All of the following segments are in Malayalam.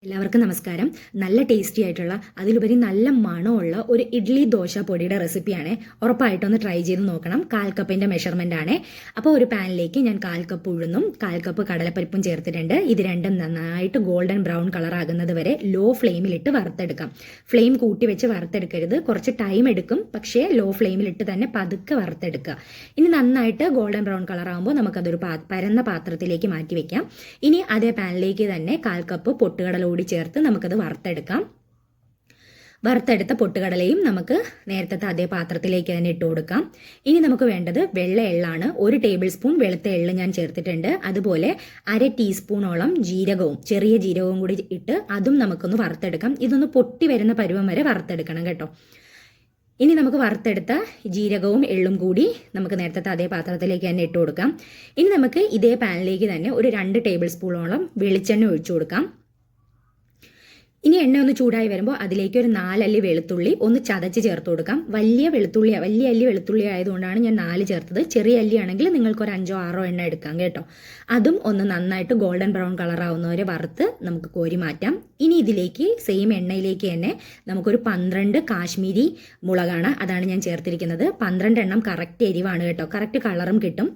എല്ലാവർക്കും നമസ്കാരം. നല്ല ടേസ്റ്റി ആയിട്ടുള്ള അതിലുപരി നല്ല മണമുള്ള ഒരു ഇഡ്ഡലി ദോശ പൊടിയുടെ റെസിപ്പിയാണ്. ഉറപ്പായിട്ടൊന്ന് ട്രൈ ചെയ്ത് നോക്കണം. 1/4 കപ്പിൻ്റെ മെഷർമെൻ്റ് ആണ്. അപ്പോൾ ഒരു പാനിലേക്ക് ഞാൻ 1/4 കപ്പ് ഉഴുന്നും 1/4 കപ്പ് കടലപ്പരിപ്പും ചേർത്തിട്ടുണ്ട്. ഇത് രണ്ടും നന്നായിട്ട് ഗോൾഡൻ ബ്രൗൺ കളർ ആകുന്നത് വരെ ലോ ഫ്ലെയിമിലിട്ട് വറുത്തെടുക്കാം. ഫ്ലെയിം കൂട്ടി വെച്ച് വറുത്തെടുക്കരുത്, കുറച്ച് ടൈം എടുക്കും. പക്ഷേ ലോ ഫ്ലെയിമിലിട്ട് തന്നെ പതുക്കെ വറുത്തെടുക്കുക. ഇനി നന്നായിട്ട് ഗോൾഡൻ ബ്രൗൺ കളർ ആകുമ്പോൾ നമുക്കതൊരു പരന്ന പാത്രത്തിലേക്ക് മാറ്റി വെക്കാം. ഇനി അതേ പാനിലേക്ക് തന്നെ 1/4 കപ്പ് പൊട്ടുകടല കൂടി ചേർത്ത് നമുക്കത് വറുത്തെടുക്കാം. വറുത്തെടുത്ത പൊട്ടുകടലയും നമുക്ക് നേരത്തെ അതേ പാത്രത്തിലേക്ക് തന്നെ ഇട്ട് കൊടുക്കാം. ഇനി നമുക്ക് വേണ്ടത് വെള്ള എള്ളാണ്. 1 ടേബിൾ സ്പൂൺ വെളുത്ത എള്ള് ഞാൻ ചേർത്തിട്ടുണ്ട്. അതുപോലെ 1/2 ടീസ്പൂണോളം ജീരകവും ചെറിയ ജീരകവും കൂടി ഇട്ട് അതും നമുക്കൊന്ന് വറുത്തെടുക്കാം. ഇതൊന്ന് പൊട്ടി വരുന്ന പരുവം വരെ വറുത്തെടുക്കണം കേട്ടോ. ഇനി നമുക്ക് വറുത്തെടുത്ത ജീരകവും എള്ളും കൂടി നമുക്ക് നേരത്തെ അതേ പാത്രത്തിലേക്ക് തന്നെ ഇട്ട് കൊടുക്കാം. ഇനി നമുക്ക് ഇതേ പാനിലേക്ക് തന്നെ ഒരു 2 ടേബിൾ സ്പൂണോളം വെളിച്ചെണ്ണ ഒഴിച്ചു കൊടുക്കാം. ഇനി എണ്ണ ഒന്ന് ചൂടായി വരുമ്പോൾ അതിലേക്ക് ഒരു 4 അല്ലി വെളുത്തുള്ളി ഒന്ന് ചതച്ച് ചേർത്ത് കൊടുക്കാം. വലിയ അല്ലി വെളുത്തുള്ളി ആയതുകൊണ്ടാണ് ഞാൻ 4 ചേർത്തത്. ചെറിയ അല്ലി ആണെങ്കിൽ നിങ്ങൾക്ക് ഒരു 5 6 എണ്ണ എടുക്കാം കേട്ടോ. അതും ഒന്ന് നന്നായിട്ട് ഗോൾഡൻ ബ്രൗൺ കളർ ആവുന്നവരെ വറുത്ത് നമുക്ക് കോരി മാറ്റാം. ഇനി ഇതിലേക്ക് സെയിം എണ്ണയിലേക്ക് തന്നെ നമുക്കൊരു 12 കാശ്മീരി മുളകാണ്, അതാണ് ഞാൻ ചേർത്തിരിക്കുന്നത്. 12 എണ്ണം കറക്റ്റ് എരിവാണ് കേട്ടോ, കറക്റ്റ് കളറും കിട്ടും.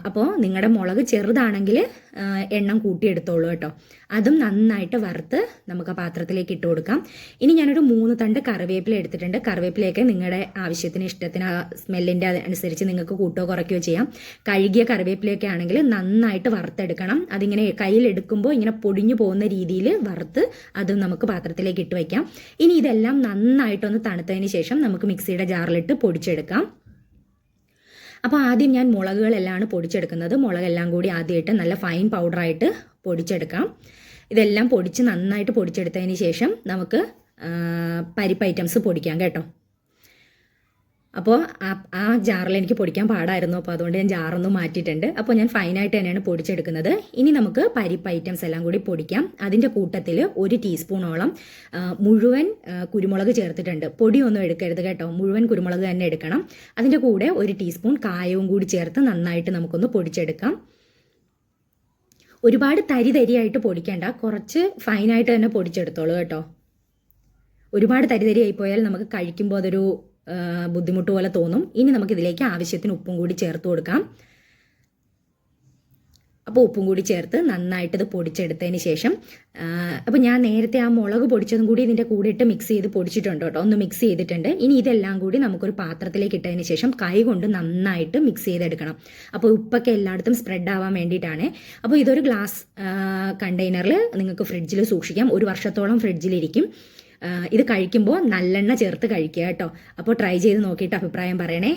അപ്പോൾ നിങ്ങളുടെ മുളക് ചെറുതാണെങ്കിൽ എണ്ണം കൂട്ടിയെടുത്തോളൂ കേട്ടോ. അതും നന്നായിട്ട് വറുത്ത് നമുക്ക് ആ പാത്രത്തിലേക്ക് ഇട്ട് കൊടുക്കാം. ഇനി ഞാനൊരു 3 തണ്ട് കറിവേപ്പില എടുത്തിട്ടുണ്ട്. കറിവേപ്പിലയൊക്കെ നിങ്ങളുടെ ആവശ്യത്തിന് ഇഷ്ടത്തിന് സ്മെല്ലിൻ്റെ അനുസരിച്ച് നിങ്ങൾക്ക് കൂട്ടോ കുറയ്ക്കുകയോ ചെയ്യാം. കഴുകിയ കറിവേപ്പിലയൊക്കെ ആണെങ്കിൽ നന്നായിട്ട് വറുത്തെടുക്കണം. അതിങ്ങനെ കയ്യിലെടുക്കുമ്പോൾ ഇങ്ങനെ പൊടിഞ്ഞു പോകുന്ന രീതിയിൽ വറുത്ത് അതും നമുക്ക് പാത്രത്തിലേക്ക് ഇട്ട് വയ്ക്കാം. ഇനി ഇതെല്ലാം നന്നായിട്ടൊന്ന് തണുത്തതിന് ശേഷം നമുക്ക് മിക്സിയുടെ ജാറിലിട്ട് പൊടിച്ചെടുക്കാം. അപ്പോൾ ആദ്യം ഞാൻ മുളകുകളെല്ലാം പൊടിച്ചെടുക്കുന്നത്. മുളകെല്ലാം കൂടി ആദ്യമായിട്ട് നല്ല ഫൈൻ പൗഡറായിട്ട് പൊടിച്ചെടുക്കാം. ഇതെല്ലാം പൊടിച്ച് നന്നായിട്ട് പൊടിച്ചെടുത്തതിന് ശേഷം നമുക്ക് പരിപ്പ് ഐറ്റംസ് പൊടിക്കാം കേട്ടോ. അപ്പോൾ ആ ജാറിൽ എനിക്ക് പൊടിക്കാൻ പാടായിരുന്നു, അപ്പോൾ അതുകൊണ്ട് ഞാൻ ജാറൊന്നും മാറ്റിയിട്ടുണ്ട്. അപ്പോൾ ഞാൻ ഫൈനായിട്ട് തന്നെയാണ് പൊടിച്ചെടുക്കുന്നത്. ഇനി നമുക്ക് പരിപ്പ് ഐറ്റംസ് എല്ലാം കൂടി പൊടിക്കാം. അതിൻ്റെ കൂട്ടത്തിൽ 1 ടീസ്പൂണോളം മുഴുവൻ കുരുമുളക് ചേർത്തിട്ടുണ്ട്. പൊടിയൊന്നും എടുക്കരുത് കേട്ടോ, മുഴുവൻ കുരുമുളക് തന്നെ എടുക്കണം. അതിൻ്റെ കൂടെ 1 ടീസ്പൂൺ കായവും കൂടി ചേർത്ത് നന്നായിട്ട് നമുക്കൊന്ന് പൊടിച്ചെടുക്കാം. ഒരുപാട് തരിയായിട്ട് പൊടിക്കേണ്ട, കുറച്ച് ഫൈനായിട്ട് തന്നെ പൊടിച്ചെടുത്തോളൂ കേട്ടോ. ഒരുപാട് തരിയായി പോയാൽ നമുക്ക് കഴിക്കുമ്പോൾ അതൊരു ബുദ്ധിമുട്ട് പോലെ തോന്നും. ഇനി നമുക്കിതിലേക്ക് ആവശ്യത്തിന് ഉപ്പും കൂടി ചേർത്ത് കൊടുക്കാം. അപ്പോൾ ഉപ്പും കൂടി ചേർത്ത് നന്നായിട്ട് ഇത് പൊടിച്ചെടുത്തതിന് ശേഷം അപ്പോൾ ഞാൻ നേരത്തെ ആ മുളക് പൊടിച്ചതും കൂടി ഇതിൻ്റെ കൂടെ ഇട്ട് മിക്സ് ചെയ്ത് പൊടിച്ചിട്ടുണ്ട് കേട്ടോ, ഒന്ന് മിക്സ് ചെയ്തിട്ടുണ്ട്. ഇനി ഇതെല്ലാം കൂടി നമുക്കൊരു പാത്രത്തിലേക്ക് ഇട്ടതിന് ശേഷം കൈ കൊണ്ട് നന്നായിട്ട് മിക്സ് ചെയ്തെടുക്കണം. അപ്പോൾ ഉപ്പൊക്കെ എല്ലായിടത്തും സ്പ്രെഡ് ആവാൻ വേണ്ടിയിട്ടാണ്. അപ്പോൾ ഇതൊരു ഗ്ലാസ് കണ്ടെയ്നറിൽ നിങ്ങൾക്ക് ഫ്രിഡ്ജിൽ സൂക്ഷിക്കാം. 1 വർഷത്തോളം ഫ്രിഡ്ജിലിരിക്കും. ഇത് കഴിക്കുമ്പോൾ നല്ലെണ്ണ ചേർത്ത് കഴിക്കുക കേട്ടോ. അപ്പോൾ ട്രൈ ചെയ്ത് നോക്കിയിട്ട് അഭിപ്രായം പറയണേ.